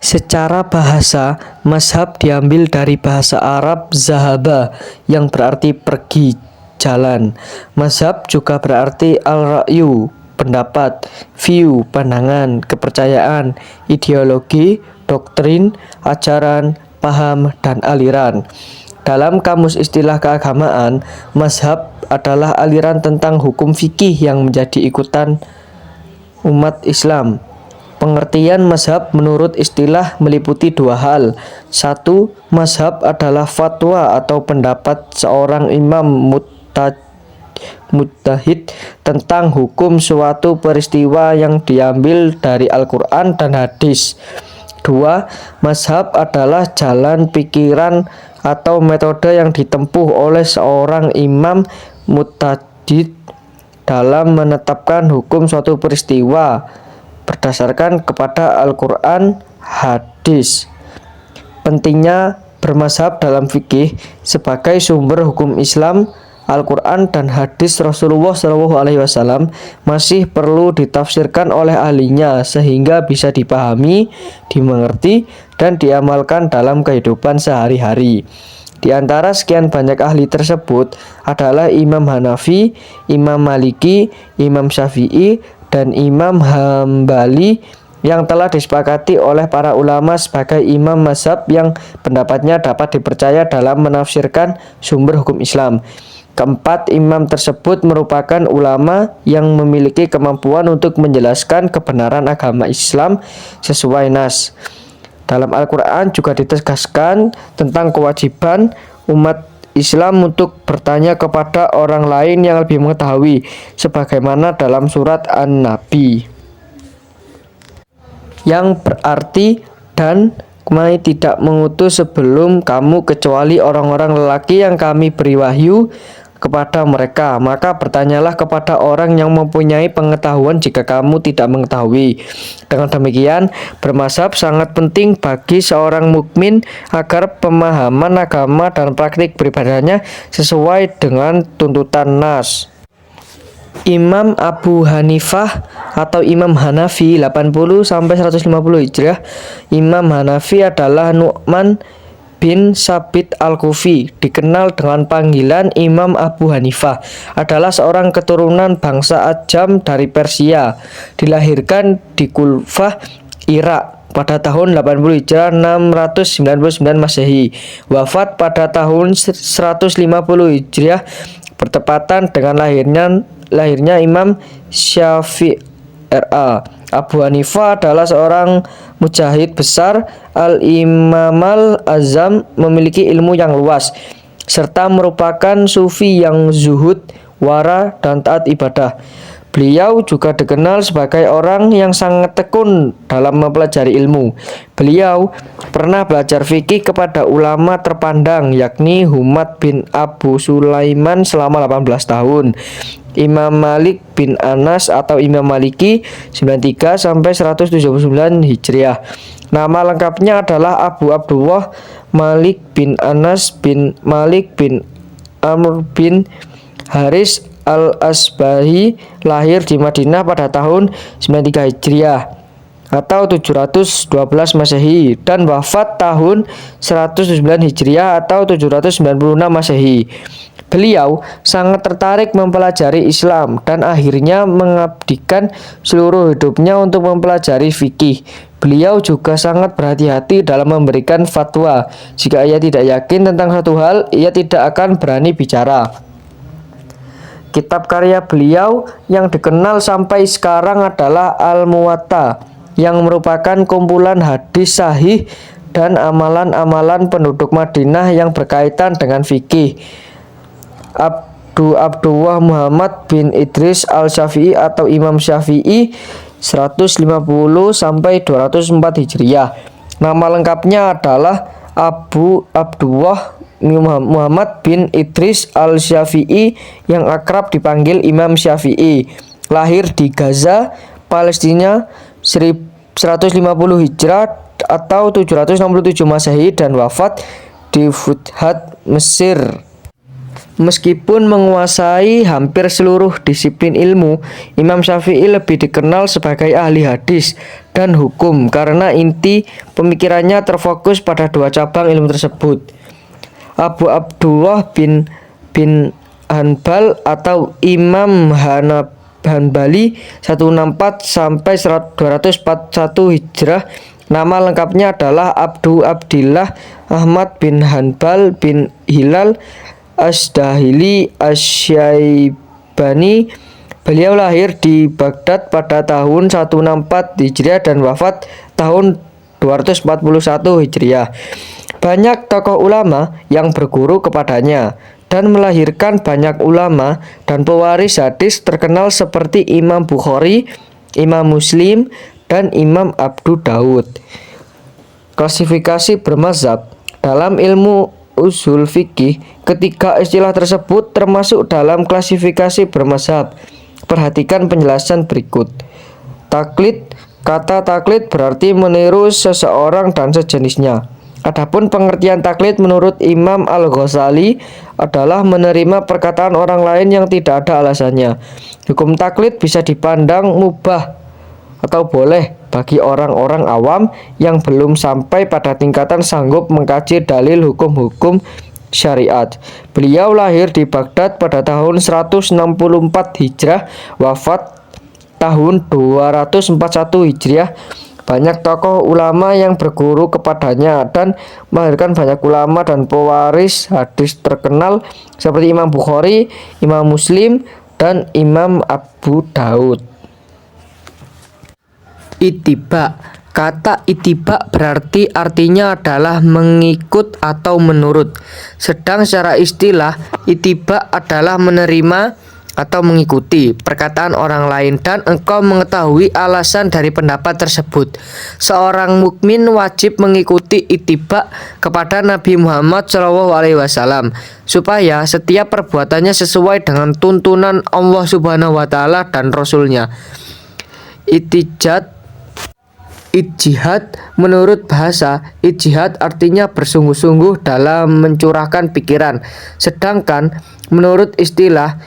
Secara bahasa, mazhab diambil dari bahasa Arab zahaba yang berarti pergi, jalan. Mazhab juga berarti al-ra'yu, pendapat, view, pandangan, kepercayaan, ideologi, doktrin, ajaran, paham, dan aliran. Dalam kamus istilah keagamaan, mazhab adalah aliran tentang hukum fikih yang menjadi ikutan umat Islam. Pengertian mazhab menurut istilah meliputi dua hal. Satu, mazhab adalah fatwa atau pendapat seorang imam mujtahid tentang hukum suatu peristiwa yang diambil dari Al-Quran dan hadis. Dua, mazhab adalah jalan pikiran atau metode yang ditempuh oleh seorang imam mujtahid dalam menetapkan hukum suatu peristiwa berdasarkan kepada Al-Quran, hadis. Pentingnya bermazhab dalam fikih sebagai sumber hukum Islam, Al-Quran dan hadis Rasulullah SAW masih perlu ditafsirkan oleh ahlinya sehingga bisa dipahami, dimengerti, dan diamalkan dalam kehidupan sehari-hari. Di antara sekian banyak ahli tersebut adalah Imam Hanafi, Imam Maliki, Imam Syafi'i, dan Imam Hambali yang telah disepakati oleh para ulama sebagai imam mazhab yang pendapatnya dapat dipercaya dalam menafsirkan sumber hukum Islam. Keempat imam tersebut merupakan ulama yang memiliki kemampuan untuk menjelaskan kebenaran agama Islam sesuai nas. Dalam Al-Quran juga ditegaskan tentang kewajiban umat Islam untuk bertanya kepada orang lain yang lebih mengetahui, sebagaimana dalam surat An-Nabi, yang berarti, dan kami tidak mengutus sebelum kamu kecuali orang-orang lelaki yang kami beri wahyu kepada mereka, maka bertanyalah kepada orang yang mempunyai pengetahuan jika kamu tidak mengetahui. Dengan demikian, bermazhab sangat penting bagi seorang mukmin agar pemahaman agama dan praktik beribadahnya sesuai dengan tuntutan nas. Imam Abu Hanifah atau Imam Hanafi 80-150 Hijriah. Imam Hanafi adalah Nu'man bin Sabit Al-Kufi, dikenal dengan panggilan Imam Abu Hanifah, adalah seorang keturunan bangsa Ajam dari Persia. Dilahirkan di Kufah, Irak pada tahun 80 Hijrah 699 Masehi. Wafat pada tahun 150 Hijriah bertepatan dengan lahirnya Imam Syafi'i. Abu Hanifah adalah seorang mujahid besar, al-imam al-azam, memiliki ilmu yang luas, serta merupakan sufi yang zuhud, wara, dan taat ibadah. Beliau juga dikenal sebagai orang yang sangat tekun dalam mempelajari ilmu. Beliau pernah belajar fikih kepada ulama terpandang yakni Humad bin Abu Sulaiman selama 18 tahun. Imam Malik bin Anas atau Imam Maliki 93-179 Hijriah. Nama lengkapnya adalah Abu Abdullah Malik bin Anas bin Malik bin Amr bin Haris al-Asbahi, lahir di Madinah pada tahun 93 Hijriah atau 712 Masehi dan wafat tahun 109 Hijriah atau 796 Masehi. Beliau sangat tertarik mempelajari Islam dan akhirnya mengabdikan seluruh hidupnya untuk mempelajari fikih. Beliau juga sangat berhati-hati dalam memberikan fatwa. Jika ia tidak yakin tentang satu hal, ia tidak akan berani bicara. Kitab karya beliau yang dikenal sampai sekarang adalah Al-Muwatta, yang merupakan kumpulan hadis sahih dan amalan-amalan penduduk Madinah yang berkaitan dengan fikih. Abdullah Muhammad bin Idris al-Syafi'i atau Imam Syafi'i 150-204 Hijriah. Nama lengkapnya adalah Abdullah Muhammad bin Idris al-Syafi'i yang akrab dipanggil Imam Syafi'i. Lahir di Gaza, Palestina 150 Hijrah atau 767 Masehi dan wafat di Futhat, Mesir Meskipun menguasai hampir seluruh disiplin ilmu, Imam Syafi'i lebih dikenal sebagai ahli hadis dan hukum karena inti pemikirannya terfokus pada dua cabang ilmu tersebut. Abu Abdullah bin Hanbal atau Imam Hanbali 164 sampai 241 Hijrah. Nama lengkapnya adalah Abdillah Ahmad bin Hanbal bin Hilal Asdahili Asyaibani. Beliau lahir di Baghdad pada tahun 164 Hijriah dan wafat tahun 241 Hijriah. Banyak tokoh ulama yang berguru kepadanya dan melahirkan banyak ulama dan pewaris hadis terkenal seperti Imam Bukhari, Imam Muslim, dan Imam Abu Daud. Klasifikasi bermazhab. Dalam ilmu usul fikih, ketiga istilah tersebut termasuk dalam klasifikasi bermazhab. Perhatikan penjelasan berikut. Taklid. Kata taklid berarti meniru seseorang dan sejenisnya. Adapun pengertian taklid menurut Imam Al-Ghazali adalah menerima perkataan orang lain yang tidak ada alasannya. Hukum taklid bisa dipandang mubah atau boleh bagi orang-orang awam yang belum sampai pada tingkatan sanggup mengkaji dalil hukum-hukum syariat. Beliau lahir di Baghdad pada tahun 164 Hijrah, wafat tahun 241 Hijriah. Banyak tokoh ulama yang berguru kepadanya dan melahirkan banyak ulama dan pewaris hadis terkenal seperti Imam Bukhari, Imam Muslim, dan Imam Abu Daud. Ittiba. Kata ittiba berarti artinya adalah mengikut atau menurut. Sedang secara istilah, ittiba adalah menerima atau mengikuti perkataan orang lain dan engkau mengetahui alasan dari pendapat tersebut. Seorang mukmin wajib mengikuti ittiba kepada Nabi Muhammad SAW supaya setiap perbuatannya sesuai dengan tuntunan Allah Subhanahu wa taala dan Rasul-Nya. Ijtihad. Menurut bahasa, ijtihad artinya bersungguh-sungguh dalam mencurahkan pikiran. Sedangkan menurut istilah,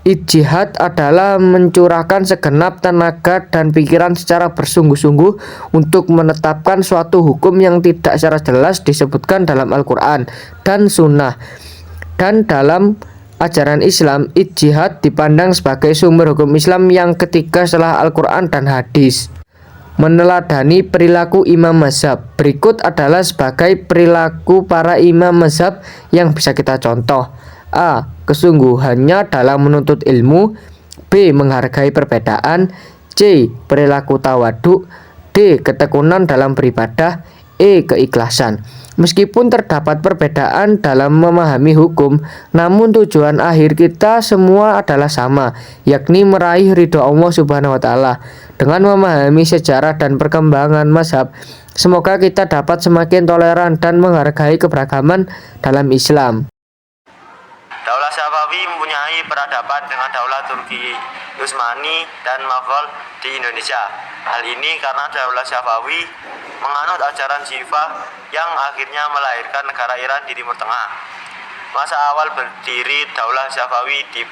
ijtihad adalah mencurahkan segenap tenaga dan pikiran secara bersungguh-sungguh untuk menetapkan suatu hukum yang tidak secara jelas disebutkan dalam Al-Quran dan Sunnah. Dan dalam ajaran Islam, ijtihad dipandang sebagai sumber hukum Islam yang ketiga setelah Al-Quran dan hadis. Meneladani perilaku imam mazhab. Berikut adalah sebagai perilaku para imam mazhab yang bisa kita contoh. A. Kesungguhannya dalam menuntut ilmu. B. Menghargai perbedaan. C. Perilaku tawaduk. D. Ketekunan dalam beribadah. E. Keikhlasan. Meskipun terdapat perbedaan dalam memahami hukum, namun tujuan akhir kita semua adalah sama, yakni meraih ridho Allah Subhanahu wa taala. Dengan memahami sejarah dan perkembangan mazhab, semoga kita dapat semakin toleran dan menghargai keberagaman dalam Islam. Daulah Safawi mempunyai peradaban dengan Daulah Turki Utsmani dan Moghol di Indonesia. Hal ini karena Daulah Safawi menganut ajaran Syifa yang akhirnya melahirkan negara Iran di Timur Tengah. Masa awal berdiri Daulah Safawi di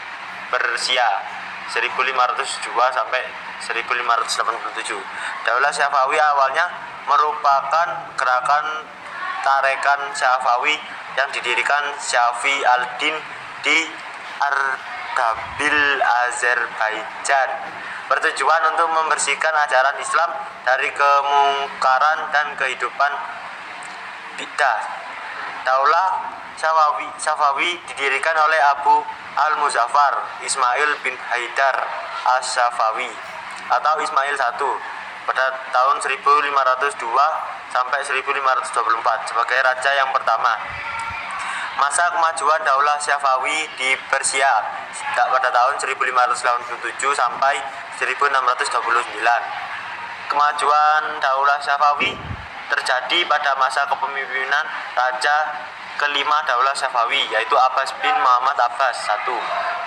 Persia 1502 sampai 1587. Daulah Safawi awalnya merupakan gerakan tarekan Safawi yang didirikan Syafi al-Din di Ardabil, Azerbaijan, bertujuan untuk membersihkan ajaran Islam dari kemungkaran dan kehidupan bid'ah. Daulah Safawi didirikan oleh Abu al-Muzaffar Ismail bin Haidar as-Safawi atau Ismail I pada tahun 1502 sampai 1524 sebagai raja yang pertama. Masa kemajuan Daulah Safawi di Persia pada tahun 1587 sampai 1629. Kemajuan Daulah Safawi terjadi pada masa kepemimpinan Raja kelima Daulah Safawi, yaitu Abbas bin Muhammad Abbas I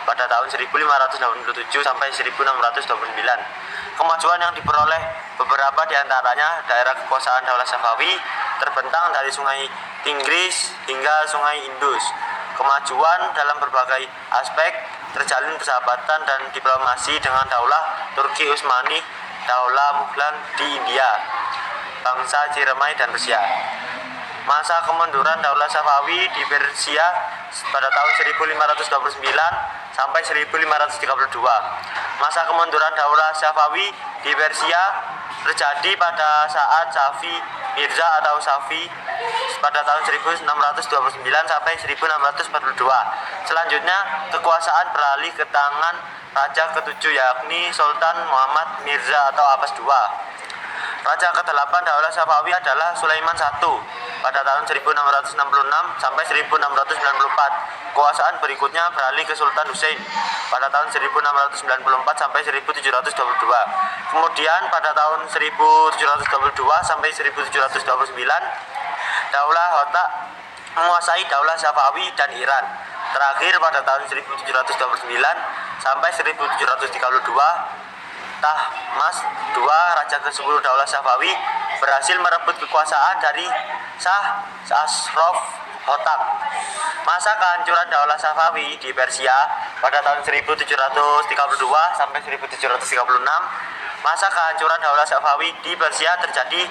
pada tahun 1587 sampai 1629. Kemajuan yang diperoleh beberapa diantaranya daerah kekuasaan Daulah Safawi terbentang dari Sungai Tigris hingga Sungai Indus. kemajuan dalam berbagai aspek, terjalin persahabatan dan diplomasi dengan Daulah Turki Utsmani, Daulah Mughal di India, bangsa Ciremai dan Persia. Masa kemunduran Daulah Safawi di Persia pada tahun 1529 sampai 1532. Masa kemunduran Daulah Safawi di Persia terjadi pada saat Safi Mirza atau Safi pada tahun 1629 sampai 1642. Selanjutnya kekuasaan beralih ke tangan raja ketujuh yakni Sultan Muhammad Mirza atau Abbas II. Raja ke-8 Daulah Safawi adalah Sulaiman I pada tahun 1666 sampai 1694. Kekuasaan berikutnya beralih ke Sultan Hussein pada tahun 1694 sampai 1722. Kemudian pada tahun 1722 sampai 1729, Daulah Hotak menguasai Daulah Safawi dan Iran. Terakhir pada tahun 1729 sampai 1732, Tahmas II, raja ke-10 Daulah Safawi, berhasil merebut kekuasaan dari Shah Ashraf Hotak. Masa kehancuran Daulah Safawi di Persia pada tahun 1732 sampai 1736. Masa kehancuran Daulah Safawi di Persia terjadi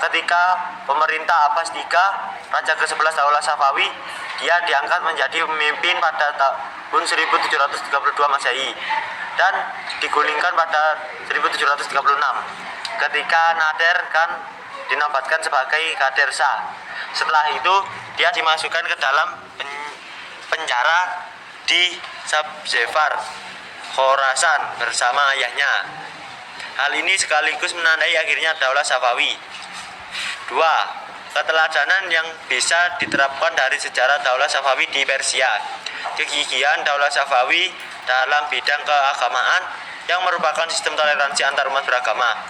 ketika pemerintah Abbas III, raja ke-11 Daulah Safawi, dia diangkat menjadi pemimpin pada tahun 1732 Masehi dan digulingkan pada 1736 ketika Nader Khan dinobatkan sebagai Kader Shah. Setelah itu dia dimasukkan ke dalam penjara di Sabzefar, Khorasan bersama ayahnya. Hal ini sekaligus menandai akhirnya Daulah Safawi. 2. Keteladanan yang bisa diterapkan dari sejarah Daulah Safawi di Persia. Kegigihan Daulah Safawi dalam bidang keagamaan yang merupakan sistem toleransi antar umat beragama.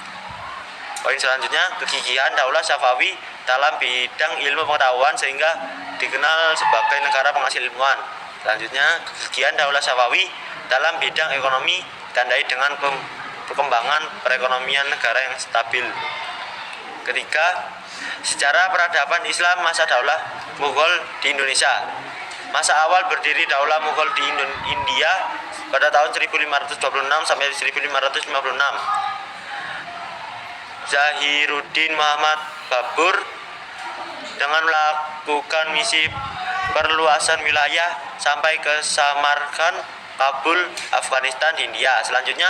Poin selanjutnya, kegigihan Daulah Safawi dalam bidang ilmu pengetahuan sehingga dikenal sebagai negara penghasil ilmuwan. Selanjutnya, kegigihan Daulah Safawi dalam bidang ekonomi ditandai dengan perkembangan perekonomian negara yang stabil. Ketiga, sejarah peradaban Islam masa Daulah Mughal di Indonesia. Masa awal berdiri Daulah Mughal di India pada tahun 1526 sampai 1556. Zahiruddin Muhammad Babur dengan melakukan misi perluasan wilayah sampai ke Samarkand, Kabul, Afghanistan di India. Selanjutnya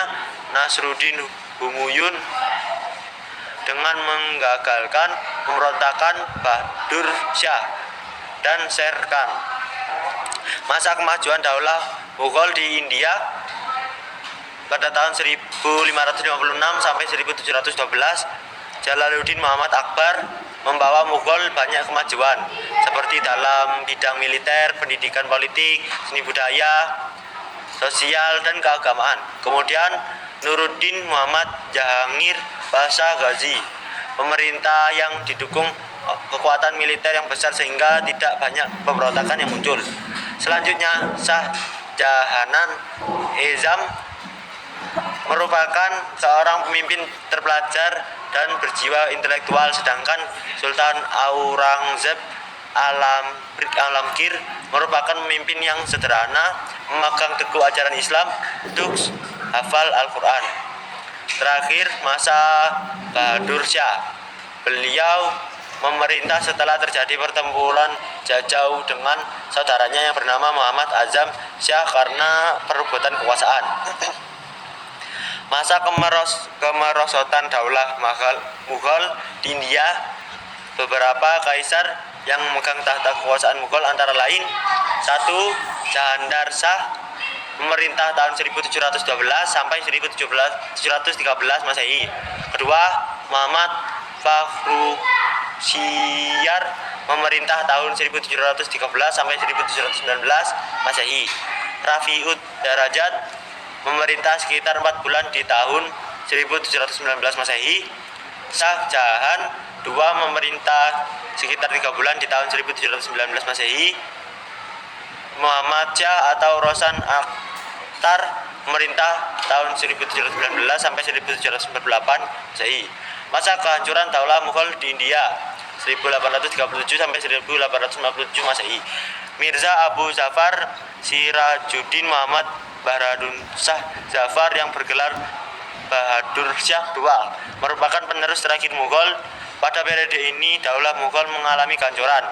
Nasruddin Humayun dengan menggagalkan pemberontakan Bahadur Shah dan Sher Khan. Masa kemajuan Daulah Mughal di India pada tahun 1556 sampai 1712, Jalaluddin Muhammad Akbar membawa Mughal banyak kemajuan seperti dalam bidang militer, pendidikan politik, seni budaya, sosial, dan keagamaan. Kemudian Nuruddin Muhammad Jahangir Pasha Ghazi, pemerintah yang didukung kekuatan militer yang besar sehingga tidak banyak pemberontakan yang muncul. Selanjutnya Shah Jahanan Ezam merupakan seorang pemimpin terpelajar dan berjiwa intelektual, sedangkan Sultan Aurangzeb Alamgir merupakan pemimpin yang sederhana, memegang teguh ajaran Islam untuk hafal Al-Quran. Terakhir masa Bahadur Shah, beliau memerintah setelah terjadi pertempuran jauh dengan saudaranya yang bernama Muhammad Azam Shah karena perebutan kekuasaan. Masa kemerosotan Daulah Mughal di India, beberapa kaisar yang memegang tahta kekuasaan Mughal antara lain: 1. Jahandar Shah, pemerintah tahun 1712 sampai 1713 Masehi. Kedua, Muhammad Fakhrusiyar, memerintah tahun 1713 sampai 1719 Masehi. Rafi'ud Darajat, memerintah sekitar 4 bulan di tahun 1719 Masehi. Shah Jahan II, memerintah sekitar 3 bulan di tahun 1719 Masehi. Muhammad Shah atau Rosan Akhtar, memerintah tahun 1719 sampai 1748 Masehi. Masa kehancuran Daulah Mughal di India 1837 sampai 1857 Masehi. Mirza Abu Zafar Sirajuddin Muhammad Baharudin Shah Zafar yang bergelar Bahadur Shah II merupakan penerus terakhir Mughal. Pada periode ini, Daulah Mughal mengalami kehancuran.